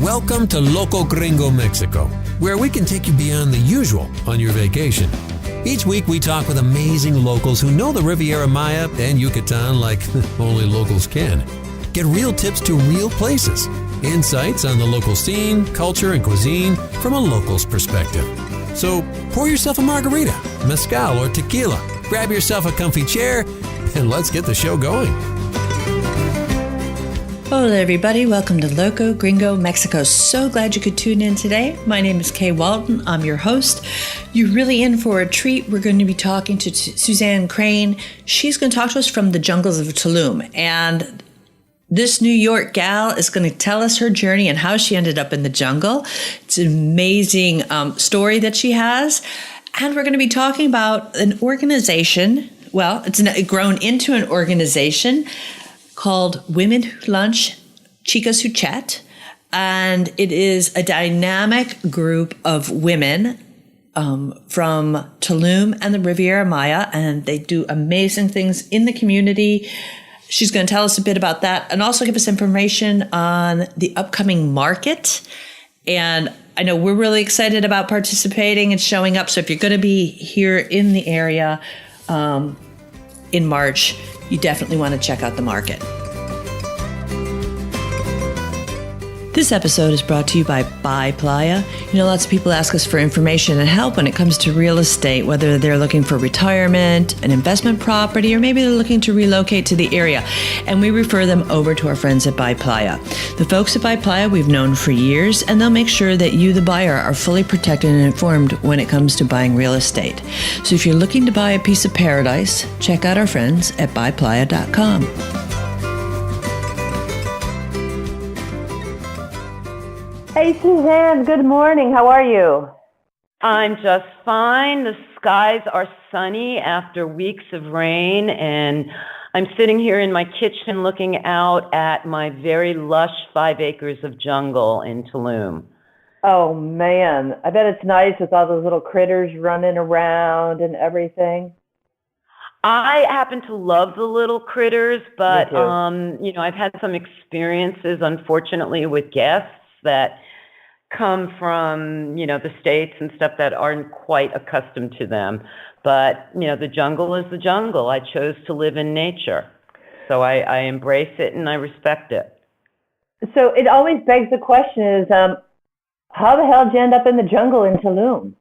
Welcome to Loco Gringo Mexico, where we can take you beyond the usual on your vacation. Each week we talk with amazing locals who know the Riviera Maya and Yucatan like only locals can. Get real tips to real places, insights on the local scene, culture, and cuisine from a local's perspective. So pour yourself a margarita, mezcal, or tequila, grab yourself a comfy chair, and let's get the show going. Hello everybody, welcome to Loco Gringo Mexico. So glad you could tune in today. My name is Kay Walton, I'm your host. You're really in for a treat. We're going to be talking to Suzan Crane. She's going to talk to us from the jungles of Tulum. And this New York gal is going to tell us her journey and how she ended up in the jungle. It's an amazing story that she has. And we're going to be talking about an organization. Well, it's grown into an organization called Women Who Lunch, Chicas Who Chat. And it is a dynamic group of women from Tulum and the Riviera Maya, and they do amazing things in the community. She's going to tell us a bit about that and also give us information on the upcoming market. And I know we're really excited about participating and showing up. So if you're going to be here in the area in March, you definitely want to check out the market. This episode is brought to you by Playa. You know, lots of people ask us for information and help when it comes to real estate, whether they're looking for retirement, an investment property, or maybe they're looking to relocate to the area. And we refer them over to our friends at Playa. The folks at Playa we've known for years, and they'll make sure that you, the buyer, are fully protected and informed when it comes to buying real estate. So if you're looking to buy a piece of paradise, check out our friends at buyplaya.com. Hey, Suzanne, good morning. How are you? I'm just fine. The skies are sunny after weeks of rain, and I'm sitting here in my kitchen looking out at my very lush 5 acres of jungle in Tulum. Oh, man. I bet it's nice with all those little critters running around and everything. I happen to love the little critters, but, I've had some experiences, unfortunately, with guests that come from, the States and stuff that aren't quite accustomed to them. But, the jungle is the jungle. I chose to live in nature. So I embrace it and I respect it. So it always begs the question is, how the hell did you end up in the jungle in Tulum?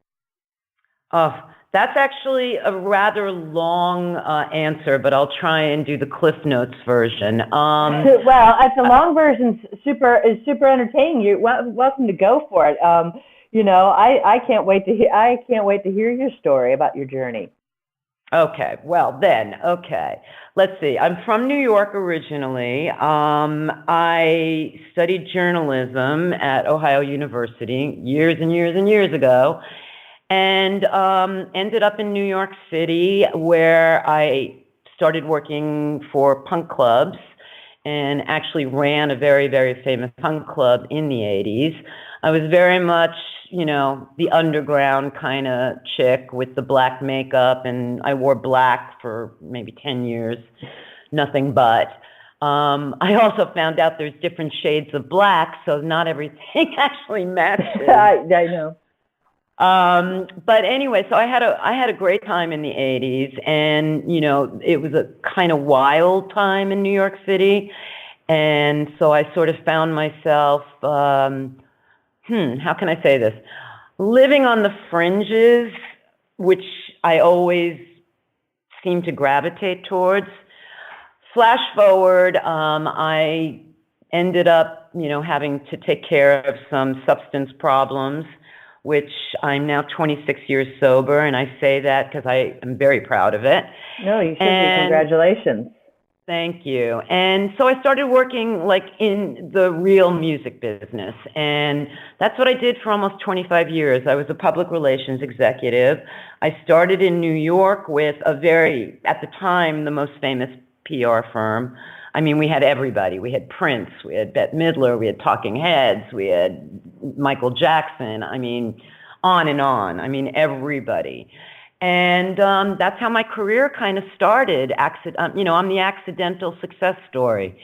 That's actually a rather long answer, but I'll try and do the Cliff Notes version. Well, if the long version's super entertaining, you're welcome to go for it. I can't wait to hear. I can't wait to hear your story about your journey. Okay. Let's see. I'm from New York originally. I studied journalism at Ohio University years and years and years ago. And ended up in New York City, where I started working for punk clubs and actually ran a very, very famous punk club in the 80s. I was very much, the underground kind of chick with the black makeup, and I wore black for maybe 10 years, nothing but. I also found out there's different shades of black, so not everything actually matches. I know. But anyway, so I had a great time in the 80s, and, it was a kind of wild time in New York City. And so I sort of found myself, how can I say this? Living on the fringes, which I always seem to gravitate towards. Flash forward, I ended up, having to take care of some substance problems, which I'm now 26 years sober, and I say that because I am very proud of it. No, you should be. Congratulations. Thank you. And so I started working in the real music business, and that's what I did for almost 25 years. I was a public relations executive. I started in New York with at the time, the most famous PR firm. I mean, we had everybody. We had Prince, we had Bette Midler, we had Talking Heads, we had Michael Jackson. I mean, on and on. I mean, everybody. And that's how my career kind of started. I'm the accidental success story.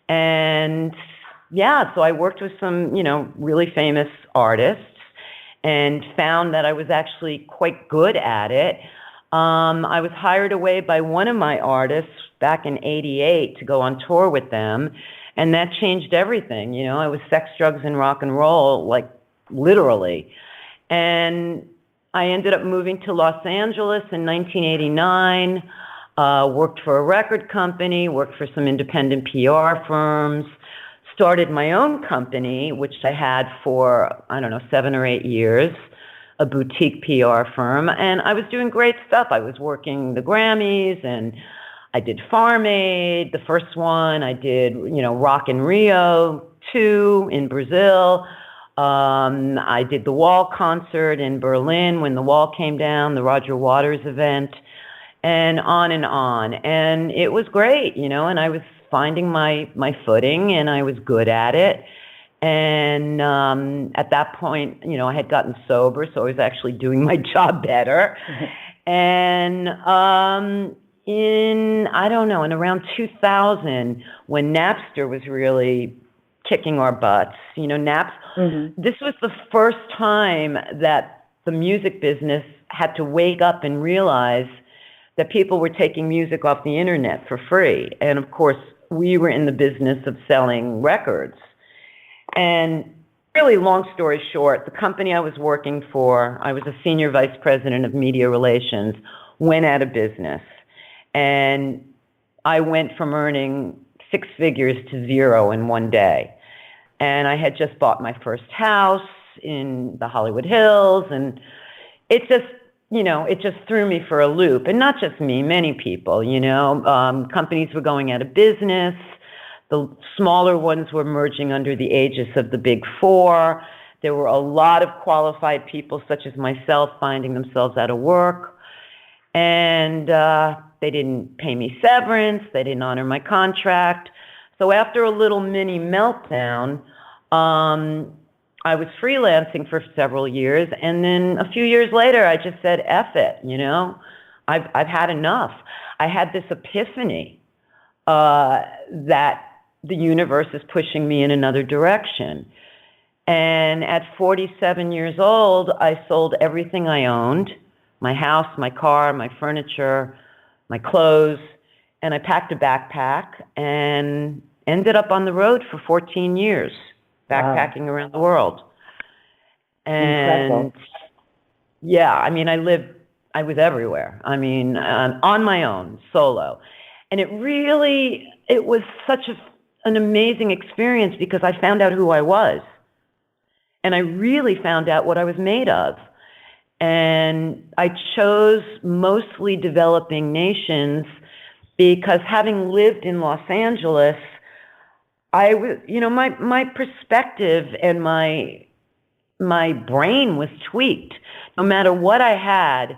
And yeah, so I worked with some, really famous artists and found that I was actually quite good at it. I was hired away by one of my artists back in '88 to go on tour with them, and that changed everything. I was sex, drugs, and rock and roll, like literally. And I ended up moving to Los Angeles in 1989, worked for a record company, worked for some independent PR firms, started my own company, which I had for, 7 or 8 years, a boutique PR firm, and I was doing great stuff. I was working the Grammys, and I did Farm Aid, the first one. I did, Rock in Rio 2 in Brazil. I did the Wall concert in Berlin when the wall came down, the Roger Waters event, and on and on. And it was great, and I was finding my footing, and I was good at it. And at that point, I had gotten sober, so I was actually doing my job better. And in around 2000, when Napster was really kicking our butts, this was the first time that the music business had to wake up and realize that people were taking music off the internet for free. And of course, we were in the business of selling records. And really, long story short, the company I was working for, I was a senior vice president of media relations, went out of business. And I went from earning 6 figures to 0 in one day. And I had just bought my first house in the Hollywood Hills. And it just, it just threw me for a loop. And not just me, many people, companies were going out of business. The smaller ones were merging under the aegis of the big four. There were a lot of qualified people, such as myself, finding themselves out of work. And they didn't pay me severance. They didn't honor my contract. So after a little mini meltdown, I was freelancing for several years. And then a few years later, I just said, F it, I've had enough. I had this epiphany that the universe is pushing me in another direction. And at 47 years old, I sold everything I owned, my house, my car, my furniture, my clothes, and I packed a backpack and ended up on the road for 14 years, backpacking around the world. And yeah, I was everywhere. On my own, solo. And it was such an amazing experience because I found out who I was. And I really found out what I was made of. And I chose mostly developing nations because having lived in Los Angeles, I was, my perspective and my brain was tweaked. No matter what I had,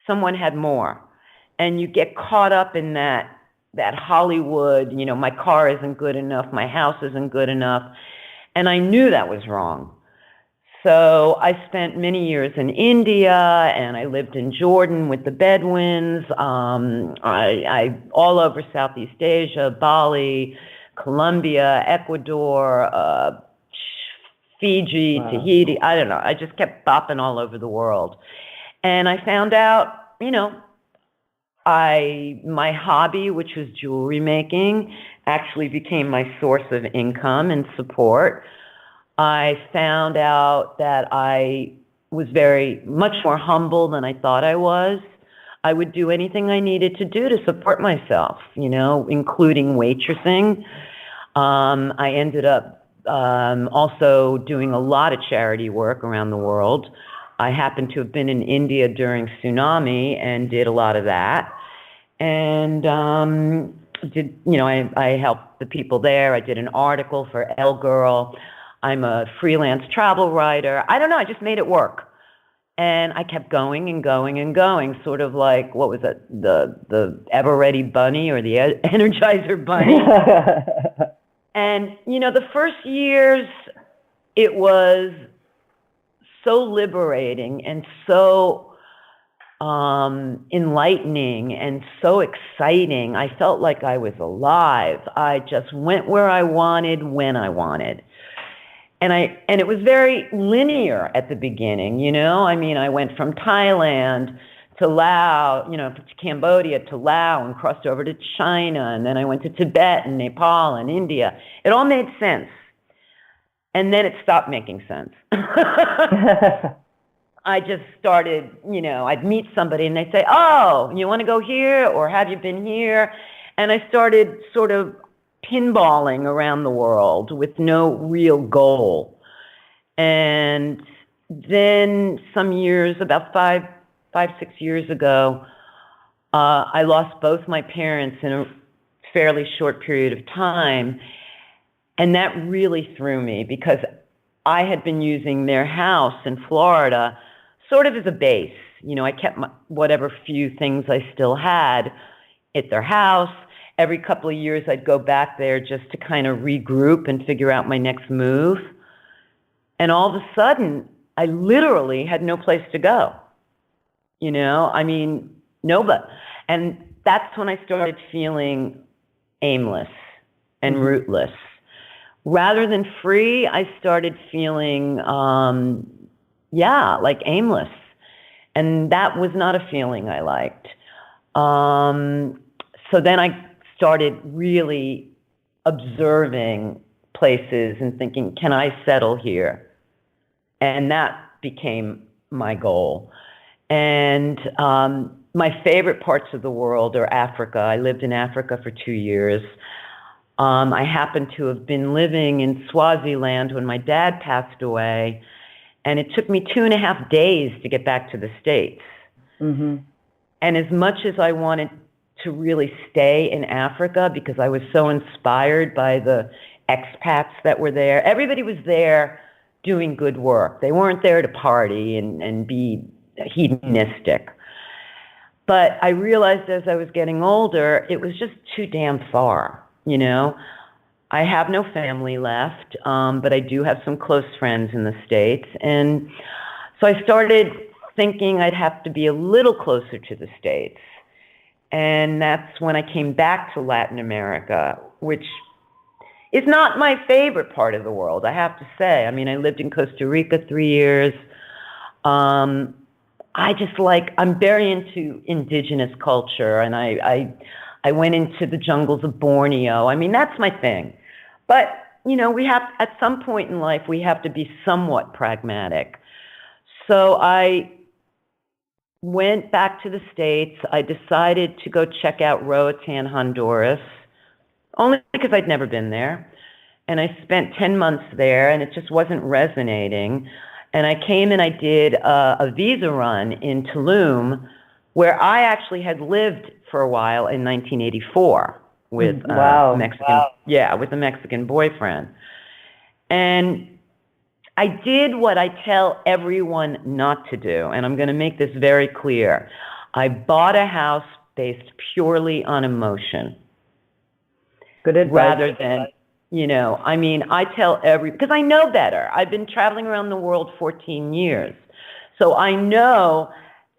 someone had more. And you get caught up in that Hollywood, my car isn't good enough, my house isn't good enough. And I knew that was wrong. So I spent many years in India, and I lived in Jordan with the Bedouins. I all over Southeast Asia, Bali, Colombia, Ecuador, Fiji, Tahiti. I don't know. I just kept bopping all over the world. And I found out, my hobby, which was jewelry making, actually became my source of income and support. I found out that I was very much more humble than I thought I was. I would do anything I needed to do to support myself, including waitressing. I ended up also doing a lot of charity work around the world. I happened to have been in India during tsunami and did a lot of that. And I helped the people there. I did an article for Elle Girl. I'm a freelance travel writer. I don't know. I just made it work. And I kept going and going and going, sort of like, what was it, the Ever-Ready Bunny or the Energizer Bunny? And, the first years, it was so liberating and so enlightening and so exciting. I felt like I was alive. I just went where I wanted, when I wanted. And it was very linear at the beginning, you know? I mean, I went from Thailand to Laos, you know, to Cambodia to Laos, and crossed over to China, and then I went to Tibet and Nepal and India. It all made sense. And then it stopped making sense. I just started, you know, I'd meet somebody and they'd say, oh, you want to go here, or have you been here? And I started sort of pinballing around the world with no real goal. And then some years, about 6 years ago, I lost both my parents in a fairly short period of time. And that really threw me, because I had been using their house in Florida sort of as a base. You know, I kept whatever few things I still had at their house. Every couple of years, I'd go back there just to kind of regroup and figure out my next move. And all of a sudden, I literally had no place to go. You know, I mean, nobody. And that's when I started feeling aimless and rootless. Rather than free, I started feeling, like aimless. And that was not a feeling I liked. So then I started really observing places and thinking, can I settle here? And that became my goal. And my favorite parts of the world are Africa. I lived in Africa for 2 years. I happened to have been living in Swaziland when my dad passed away, and it took me 2.5 days to get back to the States. Mm-hmm. And as much as I wanted to really stay in Africa, because I was so inspired by the expats that were there, everybody was there doing good work. They weren't there to party and be hedonistic. But I realized as I was getting older, it was just too damn far. You know, I have no family left, but I do have some close friends in the States. And so I started thinking I'd have to be a little closer to the States. And that's when I came back to Latin America, which is not my favorite part of the world, I have to say. I mean, I lived in Costa Rica 3 years. I'm very into indigenous culture, and I went into the jungles of Borneo. I mean, that's my thing. But, you know, at some point in life, we have to be somewhat pragmatic. So I went back to the States. I decided to go check out Roatan, Honduras, only because I'd never been there. And I spent 10 months there, and it just wasn't resonating. And I came and I did a visa run in Tulum, where I actually had lived for a while in 1984 with with a Mexican boyfriend. And I did what I tell everyone not to do, and I'm going to make this very clear. I bought a house based purely on emotion. Good advice. Rather than, you know, I mean, I tell because I know better. I've been traveling around the world 14 years. So I know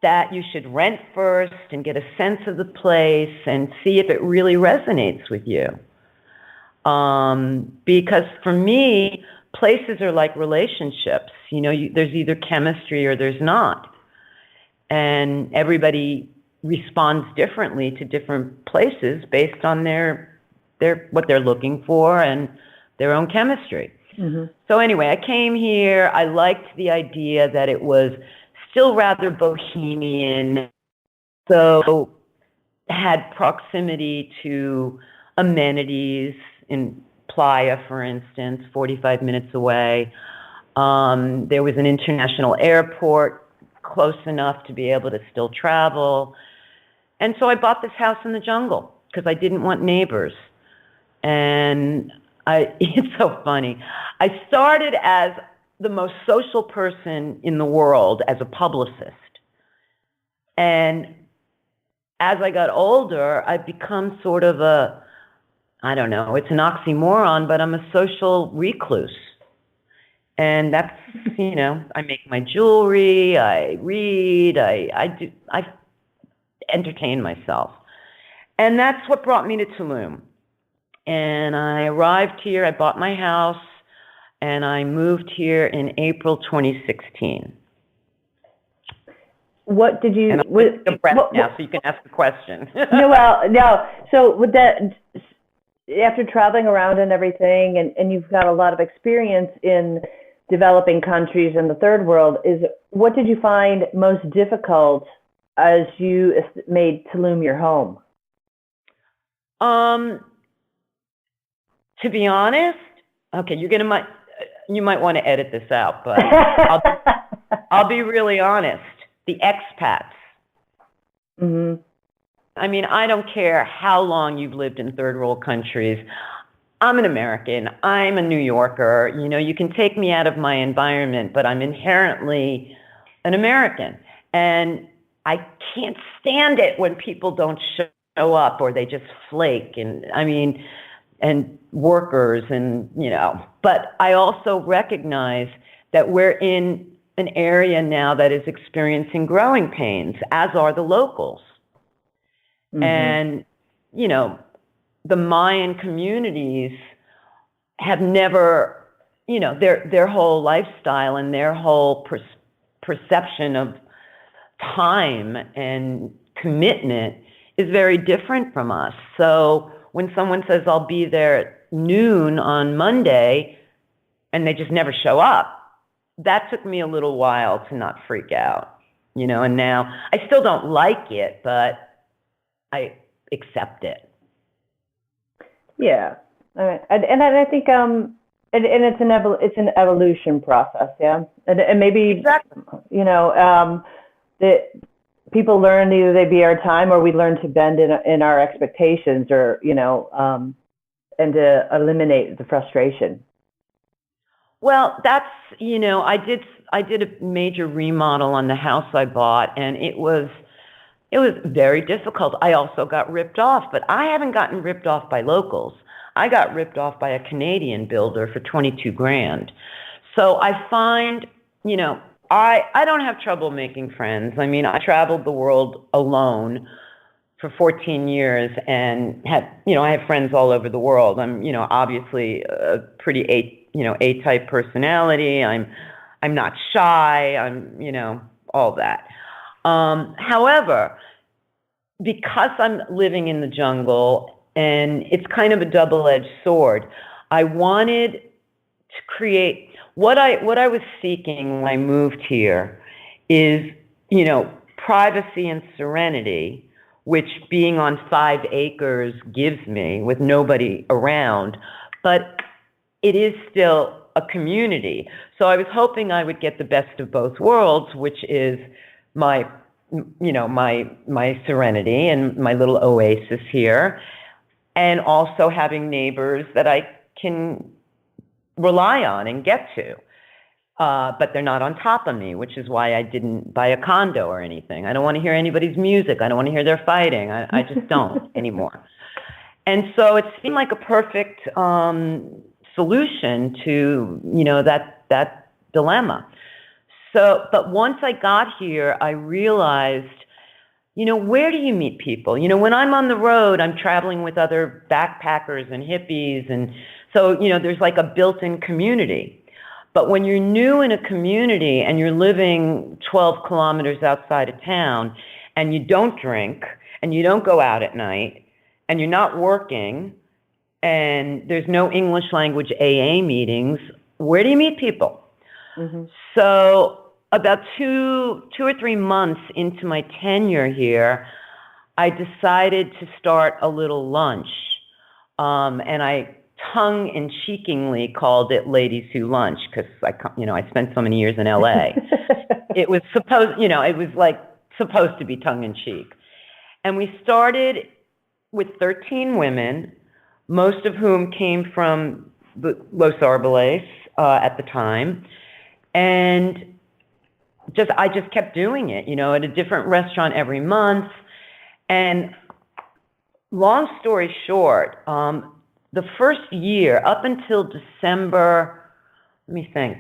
that you should rent first and get a sense of the place and see if it really resonates with you. Because for me, places are like relationships. You know, there's either chemistry or there's not. And everybody responds differently to different places based on their what they're looking for and their own chemistry. Mm-hmm. So anyway, I came here. I liked the idea that it was still rather bohemian, so had proximity to amenities in Playa, for instance, 45 minutes away. There was an international airport close enough to be able to still travel. And so I bought this house in the jungle because I didn't want neighbors. And it's so funny. I started as the most social person in the world as a publicist. And as I got older, I've become sort of I don't know, it's an oxymoron, but I'm a social recluse. And that's, I make my jewelry, I read, I entertain myself. And that's what brought me to Tulum. And I arrived here, I bought my house, and I moved here in April 2016. What did you? And I'm taking a breath now, so you can ask the question. No. So with that, after traveling around and everything, and you've got a lot of experience in developing countries in the third world, what did you find most difficult as you made Tulum your home? To be honest, okay, you might want to edit this out, but I'll be really honest. The expats. Mm-hmm. I mean, I don't care how long you've lived in third world countries. I'm an American. I'm a New Yorker. You can take me out of my environment, but I'm inherently an American. And I can't stand it when people don't show up or they just flake. And workers but I also recognize that we're in an area now that is experiencing growing pains, as are the locals. Mm-hmm. And, the Mayan communities have never, their whole lifestyle and their whole perception of time and commitment is very different from us. So when someone says, I'll be there at noon on Monday, and they just never show up, that took me a little while to not freak out, and now I still don't like it, but I accept it. Yeah. And I think, and it's an evolution process. Yeah. And maybe, exactly. That people learn either they be our time or we learn to bend in our expectations or, and to eliminate the frustration. Well, that's, I did a major remodel on the house I bought, and it was very difficult. I also got ripped off, but I haven't gotten ripped off by locals. I got ripped off by a Canadian builder for $22,000. So I find, I don't have trouble making friends. I mean, I traveled the world alone for 14 years and I have friends all over the world. I'm, obviously a pretty A-type personality. I'm not shy. I'm, all that. However, because I'm living in the jungle and it's kind of a double-edged sword, I wanted to create what I was seeking when I moved here is, privacy and serenity, which being on 5 acres gives me with nobody around, but it is still a community. So I was hoping I would get the best of both worlds, which is my serenity and my little oasis here, and also having neighbors that I can rely on and get to. But they're not on top of me, which is why I didn't buy a condo or anything. I don't want to hear anybody's music. I don't want to hear their fighting. I just don't anymore. And so it seemed like a perfect solution to, that dilemma. So, but once I got here, I realized, where do you meet people? When I'm on the road, I'm traveling with other backpackers and hippies. And so, there's like a built-in community. But when you're new in a community and you're living 12 kilometers outside of town and you don't drink and you don't go out at night and you're not working and there's no English language AA meetings, where do you meet people? Mm-hmm. So about two or 3 months into my tenure here, I decided to start a little lunch. And I tongue-in-cheekingly called it Ladies Who Lunch because I spent so many years in LA. It was supposed to be tongue-in-cheek. And we started with 13 women, most of whom came from Los Arboles at the time. And I just kept doing it, at a different restaurant every month. And long story short, the first year, up until December, let me think,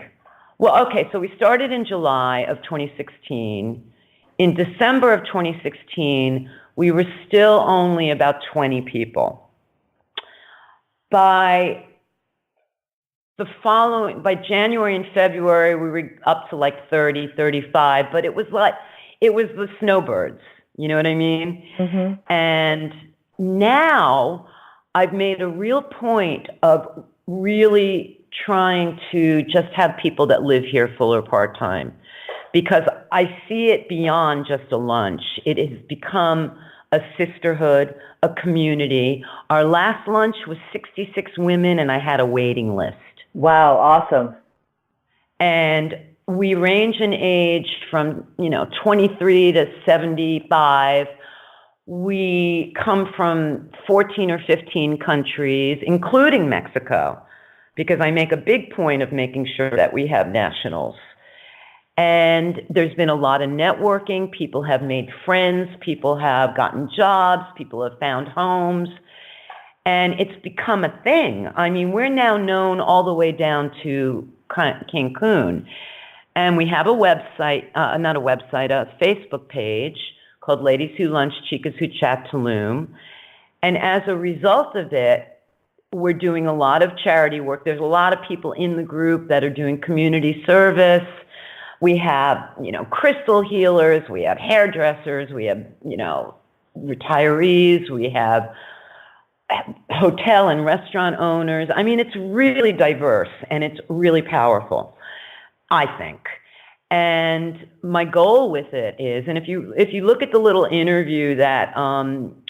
Well, okay, so we started in July of 2016. In December of 2016, we were still only about 20 people. By January and February, we were up to like 30, 35, but it was the snowbirds, you know what I mean? Mm-hmm. And now I've made a real point of really trying to just have people that live here full or part-time, because I see it beyond just a lunch. It has become a sisterhood, a community. Our last lunch was 66 women, and I had a waiting list. Wow, awesome. And we range in age from, 23 to 75. We come from 14 or 15 countries, including Mexico, because I make a big point of making sure that we have nationals. And there's been a lot of networking. People have made friends. People have gotten jobs. People have found homes. And it's become a thing. I mean, we're now known all the way down to Cancun. And we have a website, a Facebook page called Ladies Who Lunch, Chicas Who Chat Tulum. And as a result of it, we're doing a lot of charity work. There's a lot of people in the group that are doing community service. We have, crystal healers, we have hairdressers, we have, retirees, we have hotel and restaurant owners. I mean, it's really diverse and it's really powerful, I think. And my goal with it is, and if you look at the little interview that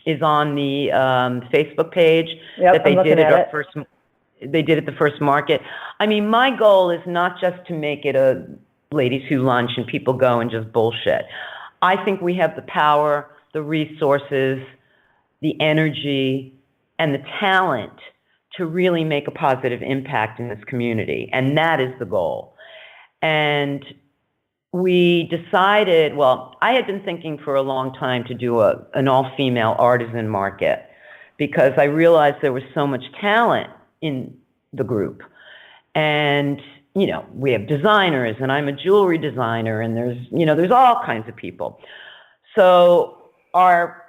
is on the Facebook page that they did at the first market. I mean, my goal is not just to make it a ladies who lunch and people go and just bullshit. I think we have the power, the resources, the energy, and the talent to really make a positive impact in this community. And that is the goal. And we decided, I had been thinking for a long time to do an all-female artisan market, because I realized there was so much talent in the group. And, we have designers, and I'm a jewelry designer, and there's all kinds of people. So our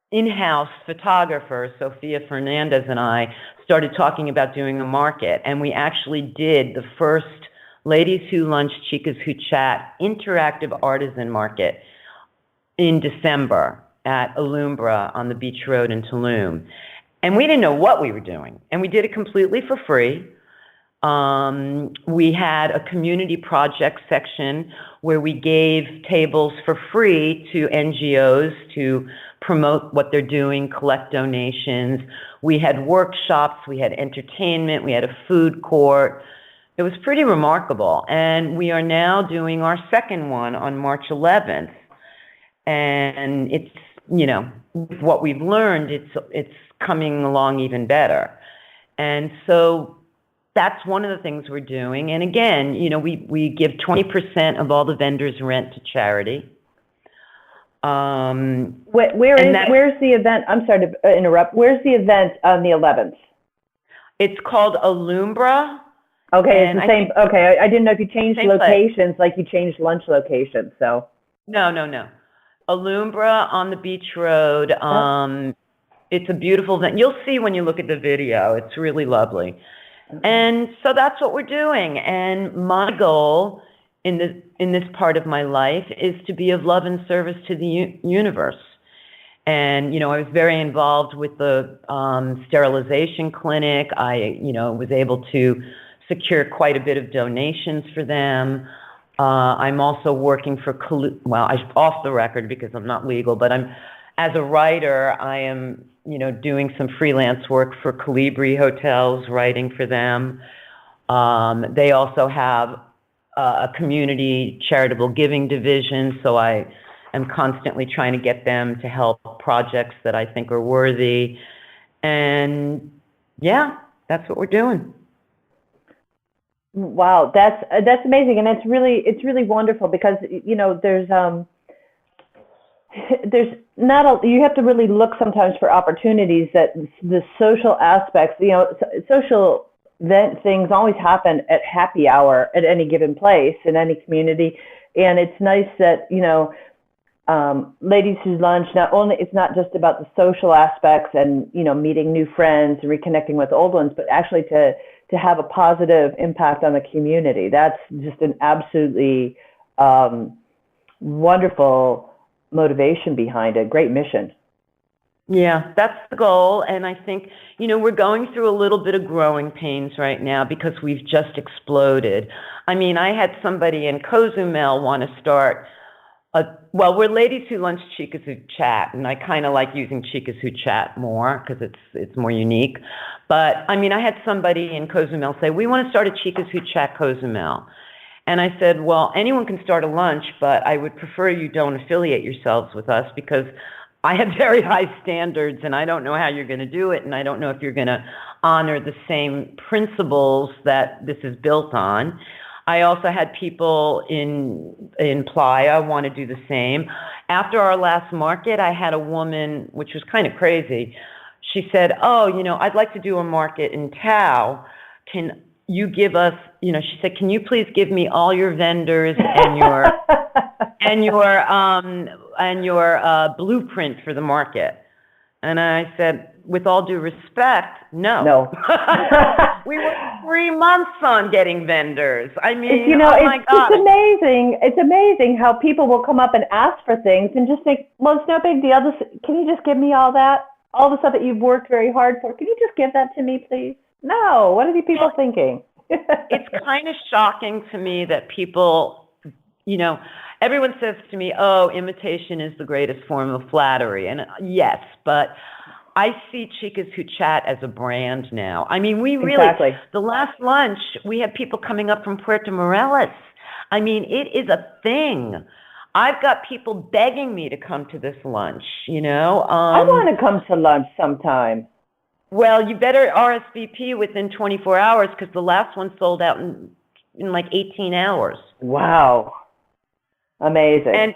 in-house photographer, Sophia Fernandez, and I started talking about doing a market, and we actually did the first Ladies Who Lunch, Chicas Who Chat interactive artisan market in December at Alumbra on the Beach Road in Tulum. And we didn't know what we were doing. And we did it completely for free. We had a community project section where we gave tables for free to NGOs to promote what they're doing, collect donations. We had workshops, we had entertainment, we had a food court. It was pretty remarkable. And we are now doing our second one on March 11th. And it's, with what we've learned, it's coming along even better. And so that's one of the things we're doing. And again, we give 20% of all the vendors' rent to charity. Where's the event? I'm sorry to interrupt. Where's the event on the 11th? It's called Alumbra. Okay, it's the same. Okay, I didn't know if you changed locations, like you changed lunch locations. So no. Alumbra on the Beach Road. It's a beautiful event. You'll see when you look at the video. It's really lovely. Okay. And so that's what we're doing. And my goal in this part of my life is to be of love and service to the universe. And, I was very involved with the sterilization clinic. I, was able to secure quite a bit of donations for them. I'm also working for, I'm off the record because I'm not legal, but as a writer, I am, doing some freelance work for Colibri Hotels, writing for them. They also have a community charitable giving division, so I am constantly trying to get them to help projects that I think are worthy. And yeah, that's what we're doing. Wow, that's amazing, and it's really wonderful because there's not you have to really look sometimes for opportunities that the social aspects, social things always happen at happy hour at any given place in any community. And it's nice that, Ladies Who Lunch, it's not just about the social aspects and, meeting new friends and reconnecting with old ones, but actually to have a positive impact on the community. That's just an absolutely wonderful motivation behind it. Great mission. Yeah, that's the goal. And I think, we're going through a little bit of growing pains right now because we've just exploded. I mean, I had somebody in Cozumel want to start we're Ladies Who Lunch, Chicas Who Chat, and I kind of like using Chicas Who Chat more because it's more unique. But I mean, I had somebody in Cozumel say, we want to start a Chicas Who Chat Cozumel. And I said, well, anyone can start a lunch, but I would prefer you don't affiliate yourselves with us because I have very high standards and I don't know how you're going to do it. And I don't know if you're going to honor the same principles that this is built on. I also had people in Playa want to do the same. After our last market, I had a woman, which was kind of crazy. She said, I'd like to do a market in Tao. Can you give us, she said, can you please give me all your vendors and your and your blueprint for the market? And I said, with all due respect, no. No. We were 3 months on getting vendors. I mean, my God. It's amazing. It's amazing how people will come up and ask for things and just think, well, it's no big deal. Can you just give me all that? All the stuff that you've worked very hard for. Can you just give that to me, please? No. What are these people thinking? It's kind of shocking to me that people, everyone says to me, oh, imitation is the greatest form of flattery. And yes, but I see Chicas Who Chat as a brand now. I mean, we really, exactly. The last lunch, we had people coming up from Puerto Morelos. I mean, it is a thing. I've got people begging me to come to this lunch, I want to come to lunch sometime. Well, you better RSVP within 24 hours because the last one sold out in like 18 hours. Wow. Amazing.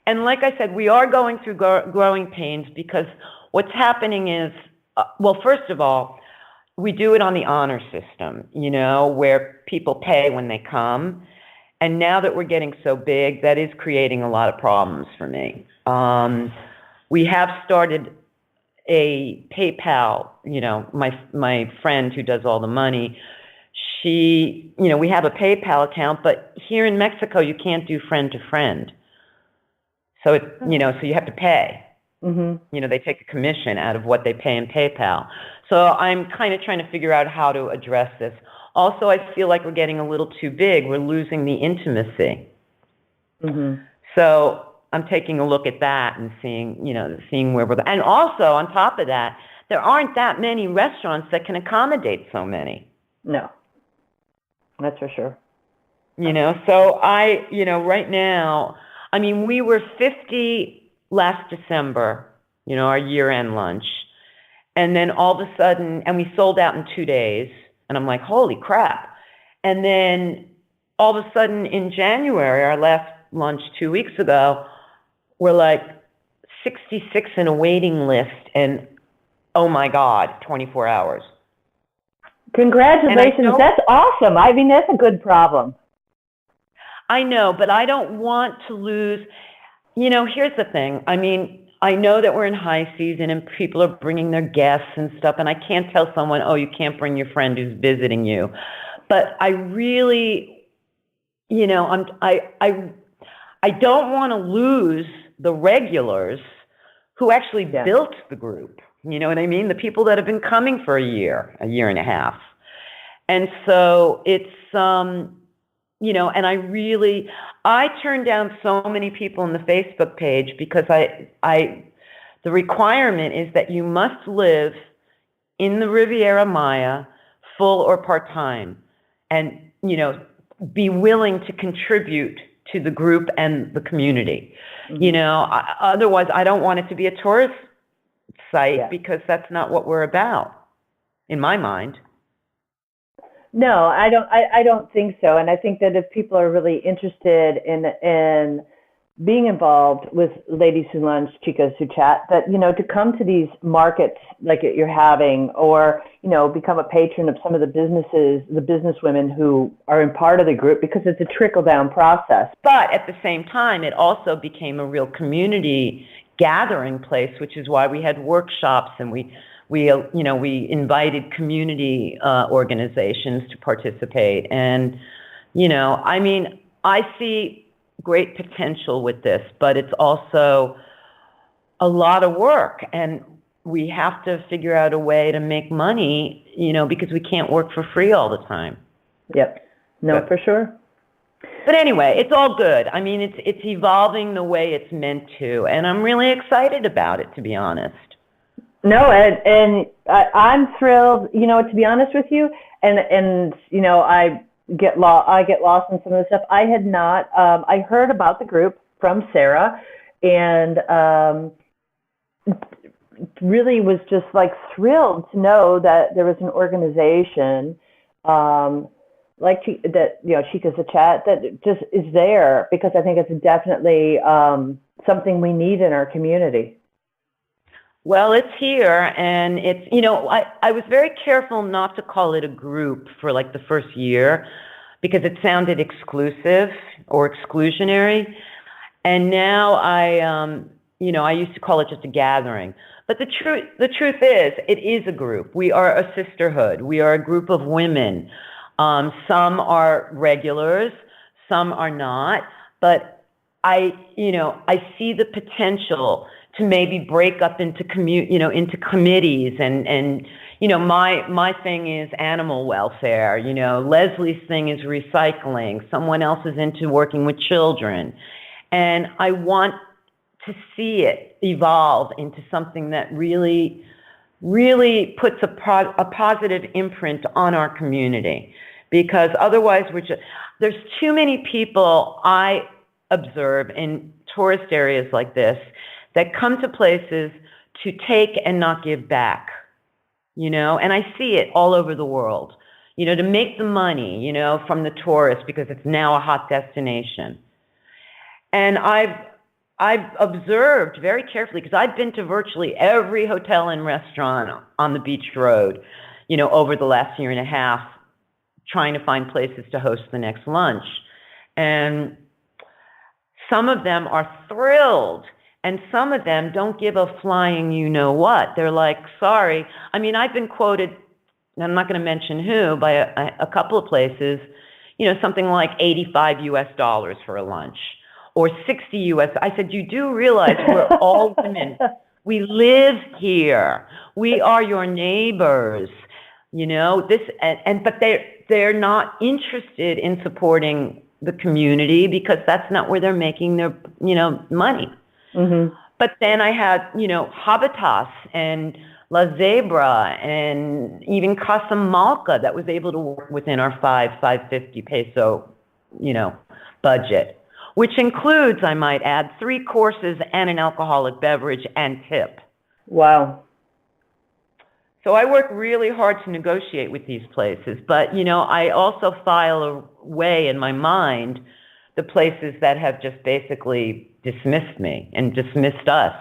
And like I said, we are going through growing pains because what's happening is, first of all, we do it on the honor system, where people pay when they come. And now that we're getting so big, that is creating a lot of problems for me. We have started a PayPal, my friend who does all the money, we have a PayPal account, but here in Mexico, you can't do friend to friend. So so you have to pay. Mm-hmm. They take a commission out of what they pay in PayPal. So I'm kind of trying to figure out how to address this. Also, I feel like we're getting a little too big. We're losing the intimacy. Mm-hmm. So I'm taking a look at that and seeing where we're. And also, on top of that, there aren't that many restaurants that can accommodate so many. No, that's for sure. So right now, I mean, we were 50 last December, our year-end lunch. And then all of a sudden, and we sold out in 2 days. And I'm like, holy crap. And then all of a sudden in January, our last lunch 2 weeks ago, we're like 66 in a waiting list. And oh my God, 24 hours. Congratulations. That's awesome. I mean, that's a good problem. I know, but I don't want to lose. Here's the thing. I mean, I know that we're in high season and people are bringing their guests and stuff, and I can't tell someone, oh, you can't bring your friend who's visiting you. But I really, I don't want to lose the regulars who actually built the group. You know what I mean? The people that have been coming for a year and a half. And so it's, and I turned down so many people on the Facebook page because the requirement is that you must live in the Riviera Maya, full or part-time, and, be willing to contribute to the group and the community. Mm-hmm. Otherwise I don't want it to be a tourist site because that's not what we're about, in my mind. No, I don't think so. And I think that if people are really interested in being involved with Ladies Who Lunch, Chicas Who Chat, that, to come to these markets like you're having, or, become a patron of some of the business women who are in part of the group, because it's a trickle-down process. But at the same time, it also became a real community gathering place, which is why we had workshops, and we invited community organizations to participate. And, I see great potential with this, but it's also a lot of work, and we have to figure out a way to make money, because we can't work for free all the time. Yep. No, for sure. But anyway, it's all good. It's evolving the way it's meant to, and I'm really excited about it, to be honest. No, and I'm thrilled, to be honest with you, and I get lost in some of the stuff. I had not, I heard about the group from Sarah, and really was just thrilled to know that there was an organization Chicas a Chat, that just is there, because I think it's definitely something we need in our community. Well, it's here, and it's, I was very careful not to call it a group for the first year, because it sounded exclusive or exclusionary. And now I used to call it just a gathering. But the truth is, it is a group. We are a sisterhood. We are a group of women. Some are regulars, some are not, but I see the potential to maybe break up into into committees, and my thing is animal welfare. Leslie's thing is recycling. Someone else is into working with children, and I want to see it evolve into something that really puts a positive imprint on our community, because otherwise there's too many people I observe in tourist areas like this that come to places to take and not give back, and I see it all over the world, to make the money, from the tourists, because it's now a hot destination. And I've observed very carefully, because I've been to virtually every hotel and restaurant on the beach road, over the last year and a half, trying to find places to host the next lunch. And some of them are thrilled, and some of them don't give a flying you-know-what. They're like, sorry. I've been quoted, and I'm not going to mention who, by a couple of places, something like $85 for a lunch, or 60 US. I said, you do realize we're all women. We live here. We are your neighbors. But they're not interested in supporting the community, because that's not where they're making their, money. Mm-hmm. But then I had, Habitas and La Zebra and even Casa Malca that was able to work within our 550 peso, budget, which includes, I might add, 3 courses and an alcoholic beverage and tip. Wow. So I work really hard to negotiate with these places, but, I also file away in my mind the places that have just basically dismissed me and dismissed us.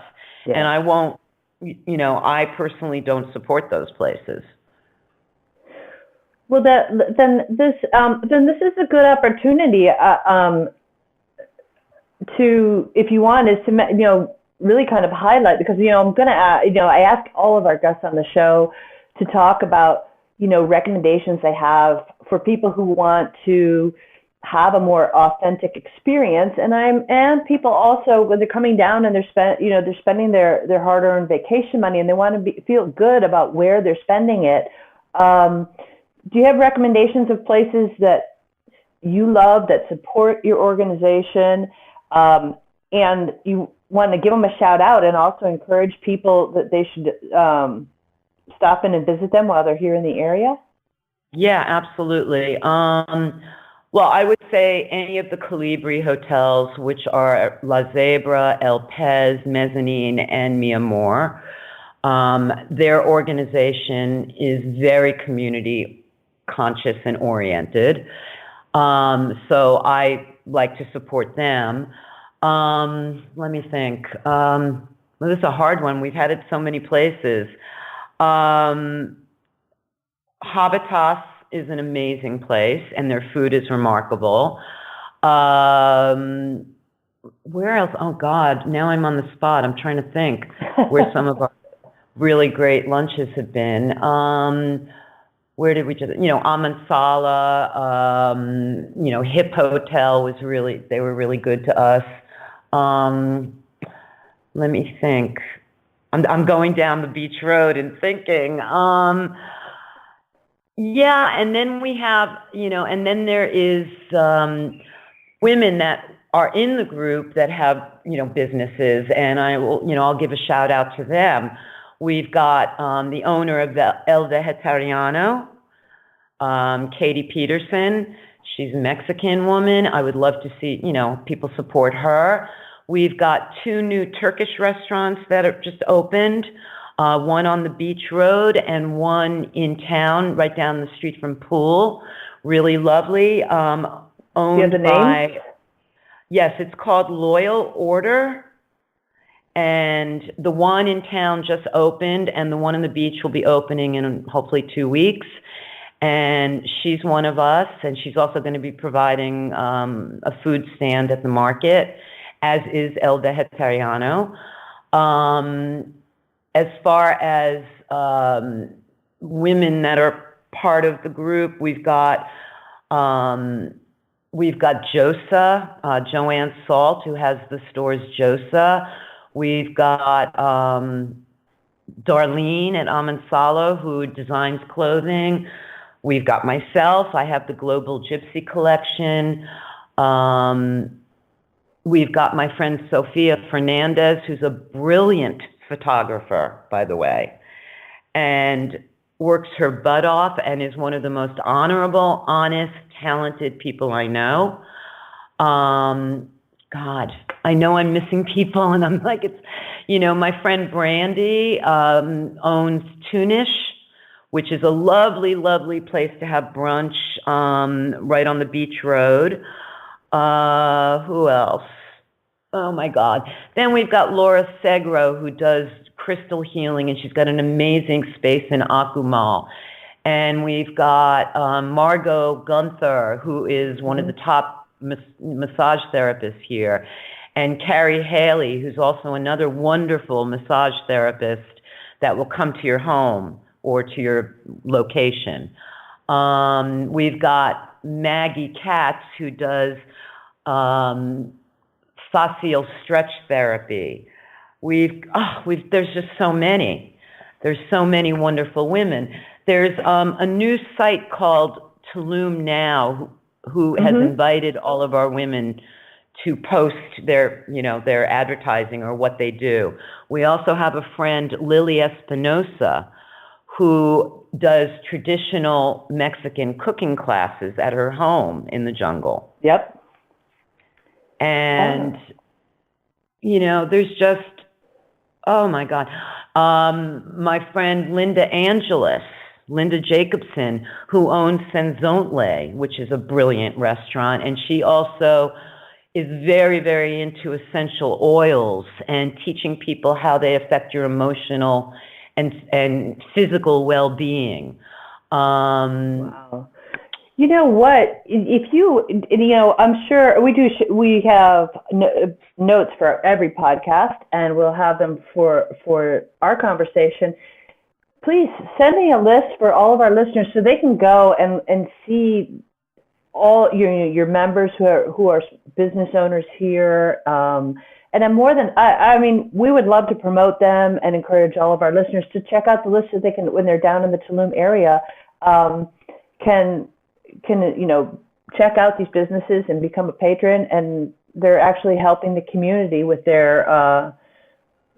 Yeah. And I won't, I personally don't support those places. Well, then this is a good opportunity to, if you want, is to, really kind of highlight, because, I'm going to, I ask all of our guests on the show to talk about, recommendations they have for people who want to have a more authentic experience. And people also, when they're coming down and they're spending their hard-earned vacation money, and they want to feel good about where they're spending it. Do you have recommendations of places that you love, that support your organization, and you want to give them a shout out, and also encourage people that they should stop in and visit them while they're here in the area? Yeah, absolutely. Well, I would say any of the Colibri hotels, which are La Zebra, El Pez, Mezzanine, and Mi Amor. Their organization is very community conscious and oriented. So I like to support them. Let me think. Well, this is a hard one. We've had it so many places. Habitas is an amazing place, and their food is remarkable. Where else? Oh, God, now I'm on the spot. I'm trying to think where some of our really great lunches have been. Where did we just, Amansala, Hip Hotel was they were really good to us. Let me think. I'm going down the beach road and thinking. Yeah, and then we have, and then there is women that are in the group that have, businesses, and I'll give a shout out to them. We've got the owner of the El Vegetariano, Katie Peterson. She's a Mexican woman. I would love to see, people support her. We've got 2 new Turkish restaurants that have just opened. One on the beach road and one in town, right down the street from Pool. Really lovely. Owned Do you have the name? Yes, it's called Loyal Order. And the one in town just opened, and the one on the beach will be opening in hopefully 2 weeks. And she's one of us, and she's also going to be providing a food stand at the market, as is El Vegetariano. As far as women that are part of the group, we've got Josa, Joanne Salt, who has the stores Josa. We've got Darlene at Amansalo, who designs clothing. We've got myself. I have the Global Gypsy Collection. We've got my friend Sofia Fernandez, who's a brilliant photographer, by the way, and works her butt off and is one of the most honorable, honest, talented people I know. God, I know I'm missing people, and I'm like, my friend Brandy owns Tunish, which is a lovely, lovely place to have brunch right on the beach road. Who else? Oh, my God. Then we've got Laura Segro, who does crystal healing, and she's got an amazing space in Akumal. And we've got Margot Gunther, who is one of the top massage therapists here. And Carrie Haley, who's also another wonderful massage therapist that will come to your home or to your location. We've got Maggie Katz, who does fascial stretch therapy. There's just so many. There's so many wonderful women. There's a new site called Tulum Now, who has invited all of our women to post their advertising or what they do. We also have a friend, Lily Espinosa, who does traditional Mexican cooking classes at her home in the jungle. Yep. And, there's just, oh my God. My friend Linda Jacobson, who owns Senzontle, which is a brilliant restaurant. And she also is very, very into essential oils and teaching people how they affect your emotional and physical well-being. Wow. You know what? I'm sure we have notes for every podcast, and we'll have them for our conversation. Please send me a list for all of our listeners so they can go and see all your members who are business owners here. And I'm we would love to promote them and encourage all of our listeners to check out the list so they can, when they're down in the Tulum area, can check out these businesses and become a patron. And they're actually helping the community with their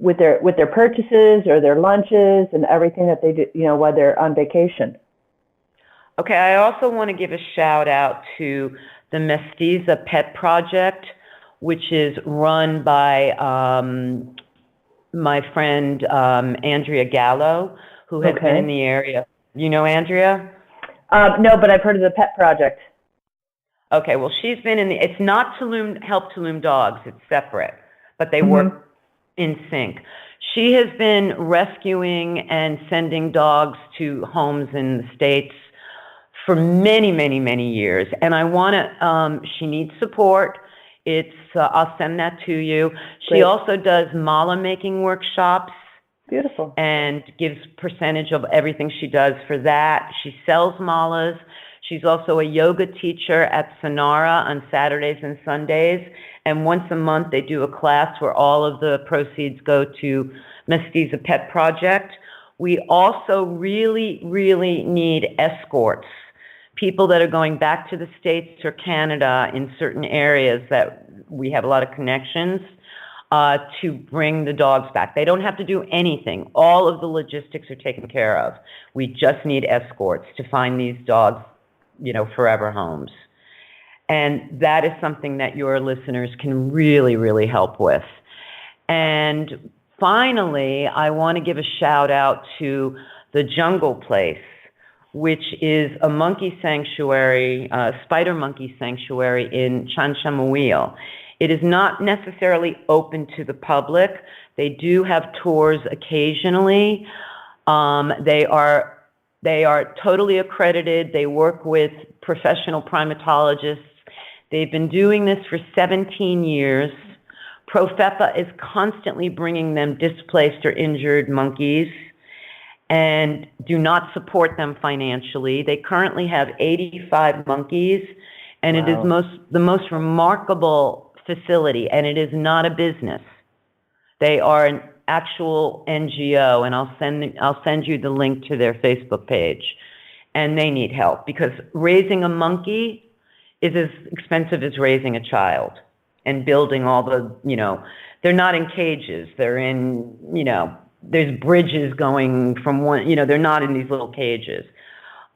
purchases or their lunches and everything that they do, while they're on vacation. Okay, I also want to give a shout out to the Mestiza Pet Project, which is run by my friend Andrea Gallo, who has been in the area. You know Andrea? No, but I've heard of the Pet Project. Okay, well, she's been it's not Tulum, Help Tulum Dogs, it's separate, but they work in sync. She has been rescuing and sending dogs to homes in the States for many, many, many years. And I want to, she needs support. I'll send that to you. She also does mala making workshops. Beautiful. And gives percentage of everything she does for that. She sells malas. She's also a yoga teacher at Sonara on Saturdays and Sundays. And once a month, they do a class where all of the proceeds go to Mestiza Pet Project. We also really, really need escorts, people that are going back to the States or Canada in certain areas that we have a lot of connections, to bring the dogs back. They don't have to do anything. All of the logistics are taken care of. We just need escorts to find these dogs, forever homes. And that is something that your listeners can really, really help with. And finally, I want to give a shout out to the Jungle Place, which is a monkey sanctuary, spider monkey sanctuary in Chanchamuil. It is not necessarily open to the public. They do have tours occasionally. They are totally accredited. They work with professional primatologists. They've been doing this for 17 years. Profepa is constantly bringing them displaced or injured monkeys and do not support them financially. They currently have 85 monkeys, and it is the most remarkable facility, and it is not a business. They are an actual NGO, and I'll send you the link to their Facebook page. And they need help because raising a monkey is as expensive as raising a child, and building all the, they're not in cages. They're in, there's bridges going from one, they're not in these little cages.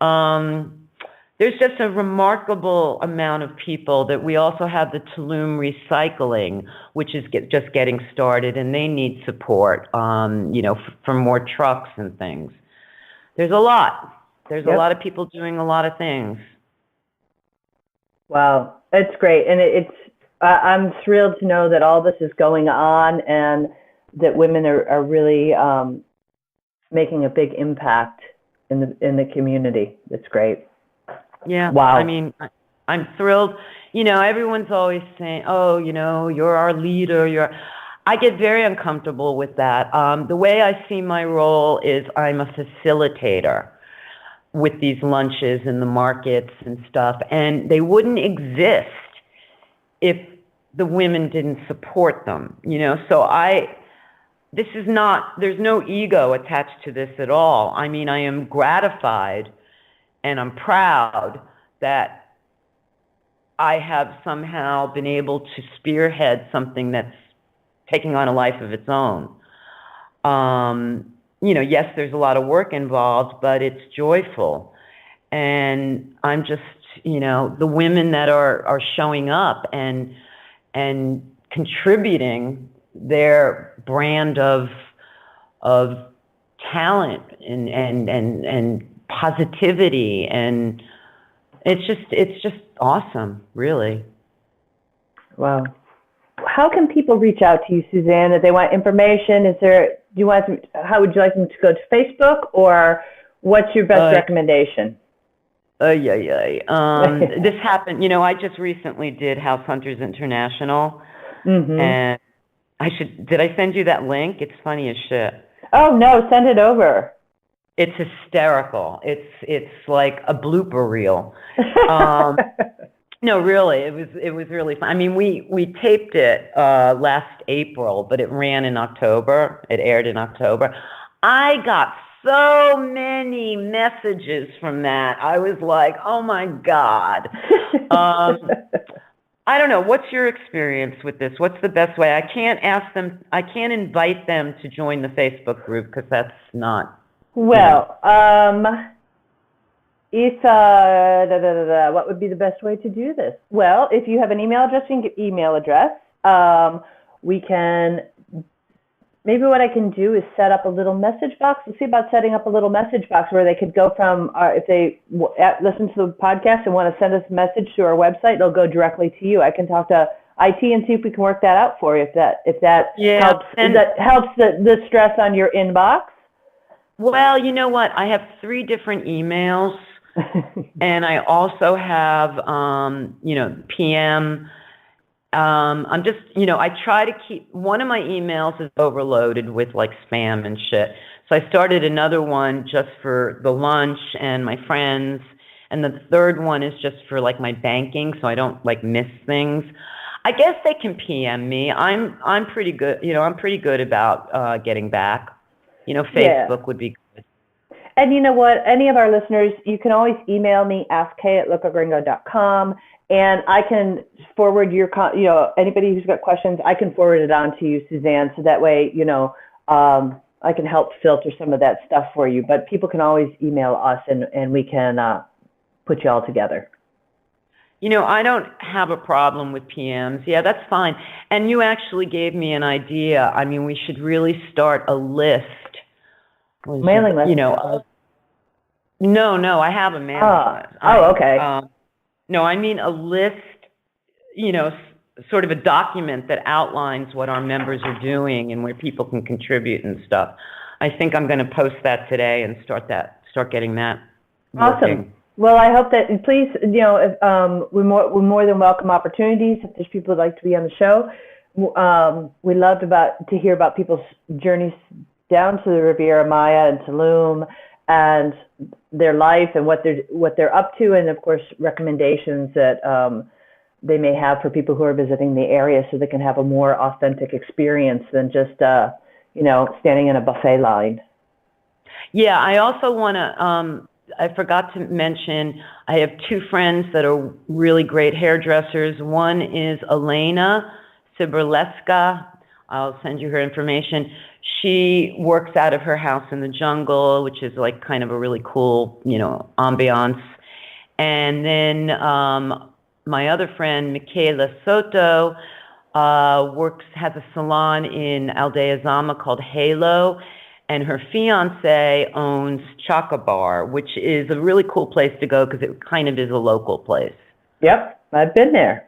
There's just a remarkable amount of people that we also have the Tulum Recycling, which is just getting started, and they need support, for more trucks and things. There's a lot. There's a lot of people doing a lot of things. Wow, it's great. And I'm thrilled to know that all this is going on and that women are really making a big impact in the community. It's great. Yeah. Wow. I mean, I'm thrilled. Everyone's always saying, oh, you're our leader. I get very uncomfortable with that. The way I see my role is I'm a facilitator with these lunches in the markets and stuff, and they wouldn't exist if the women didn't support them, so there's no ego attached to this at all. I mean, I am gratified and I'm proud that I have somehow been able to spearhead something that's taking on a life of its own. Yes, there's a lot of work involved, but it's joyful. And I'm just, the women that are showing up and contributing their brand of talent and positivity, and it's just awesome, really. Wow. How can people reach out to you, Suzanne, if they want information? How would you like them to go to Facebook, or what's your best recommendation? This happened, I just recently did House Hunters International, and did I send you that link? It's funny as shit. Oh, no, send it over. It's hysterical. It's like a blooper reel. No, really, it was really fun. I mean, we taped it last April, but it ran in October. It aired in October. I got so many messages from that. I was like, oh my God. I don't know. What's your experience with this? What's the best way? I can't invite them to join the Facebook group because that's not. Well, it's what would be the best way to do this? Well, if you have an email address, you can get email address. We can maybe what I can do is set up a little message box. Let's see about setting up a little message box where they could go from, if they listen to the podcast and want to send us a message to our website, they'll go directly to you. I can talk to IT and see if we can work that out for you, if that helps. If that helps the stress on your inbox. Well, you know what? I have 3 different emails, and I also have, PM. I'm just, I try to keep, one of my emails is overloaded with like spam and shit. So I started another one just for the lunch and my friends. And the third one is just for like my banking, so I don't like miss things. I guess they can PM me. I'm pretty good, I'm pretty good about getting back. Facebook would be good. And you know what? Any of our listeners, you can always email me, ask@locogringo.com, and I can forward your, anybody who's got questions, I can forward it on to you, Suzanne, so that way, I can help filter some of that stuff for you. But people can always email us, and we can put you all together. I don't have a problem with PMs. Yeah, that's fine. And you actually gave me an idea. I mean, we should really start a list. Mailing list? No, I have a mailing list. Okay. No, I mean a list, sort of a document that outlines what our members are doing and where people can contribute and stuff. I think I'm going to post that today and start getting that Awesome. working. Well, I hope that, please, we more than welcome opportunities. If there's people who'd like to be on the show, we love to hear about people's journeys down to the Riviera Maya and Tulum and their life and what they're up to, and of course recommendations that they may have for people who are visiting the area, so they can have a more authentic experience than just standing in a buffet line. Yeah, I also want to. I forgot to mention, I have 2 friends that are really great hairdressers. One is Elena Siberleska. I'll send you her information. She works out of her house in the jungle, which is like kind of a really cool, ambiance. And then my other friend, Michaela Soto, has a salon in Aldea Zama called Halo. And her fiance owns Chaka Bar, which is a really cool place to go because it kind of is a local place. Yep, I've been there.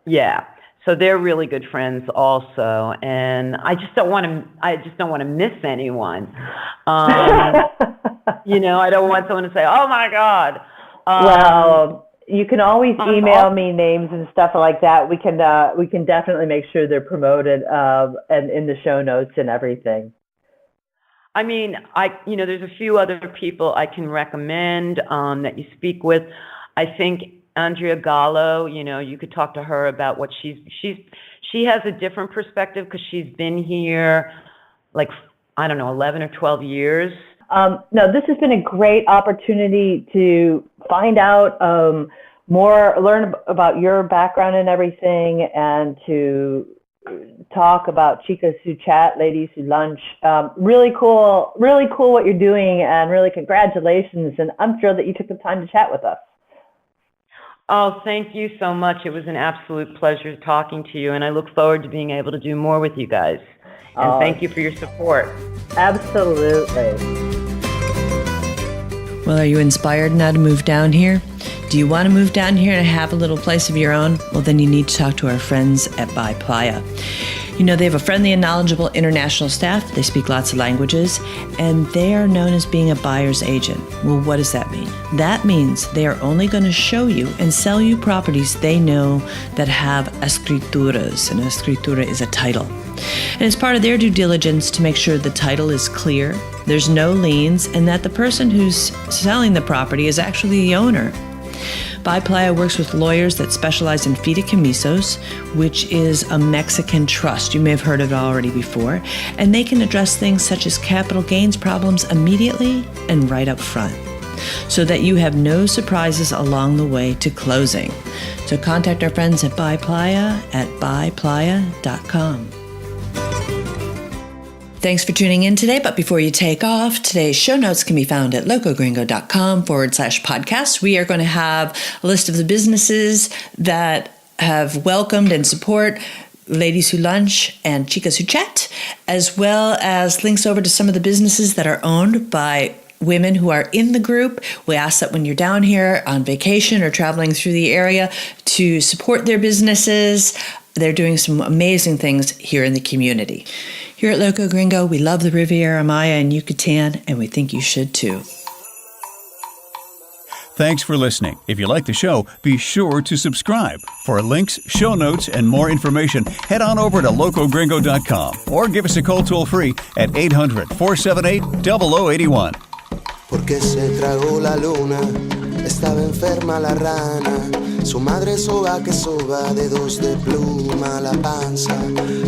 Yeah. So they're really good friends also, and I just don't want to miss anyone. I don't want someone to say, "Oh my God." Well, you can always email me names and stuff like that. We can definitely make sure they're promoted and in the show notes and everything. I mean, there's a few other people I can recommend that you speak with. I think Andrea Gallo, you could talk to her about what she has a different perspective because she's been here 11 or 12 years. No, this has been a great opportunity to find out learn about your background and everything, and to talk about Chicas who chat, ladies who lunch. Really cool what you're doing, and really congratulations. And I'm thrilled that you took the time to chat with us. Oh, thank you so much. It was an absolute pleasure talking to you, and I look forward to being able to do more with you guys. And thank you for your support. Absolutely. Well, are you inspired now to move down here? Do you want to move down here and have a little place of your own? Well, then you need to talk to our friends at By Playa. They have a friendly and knowledgeable international staff. They speak lots of languages, and they are known as being a buyer's agent. Well, what does that mean? That means they are only going to show you and sell you properties they know that have escrituras, and an escritura is a title. And it's part of their due diligence to make sure the title is clear, there's no liens, and that the person who's selling the property is actually the owner. By Playa works with lawyers that specialize in fideicomisos, which is a Mexican trust. You may have heard of it already before. And they can address things such as capital gains problems immediately and right up front, so that you have no surprises along the way to closing. So contact our friends at By Playa at buyplaya.com. Thanks for tuning in today. But before you take off, today's show notes can be found at locogringo.com/podcast. We are going to have a list of the businesses that have welcomed and support Ladies Who Lunch and Chicas Who Chat, as well as links over to some of the businesses that are owned by women who are in the group. We ask that when you're down here on vacation or traveling through the area to support their businesses. They're doing some amazing things here in the community. Here at Loco Gringo, we love the Riviera Maya and Yucatan, and we think you should too. Thanks for listening. If you like the show, be sure to subscribe. For links, show notes, and more information, head on over to locogringo.com or give us a call toll-free at 800-478-0081. Porque se tragó la luna, estaba enferma la rana, su madre soba que soba, dedos de pluma la panza,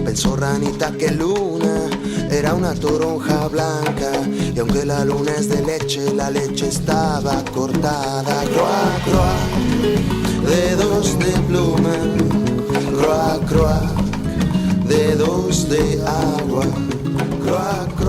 pensó ranita que luna era una toronja blanca, y aunque la luna es de leche, la leche estaba cortada. Croa, croa, dedos de pluma, croa, croa, dedos de agua, croa, croa.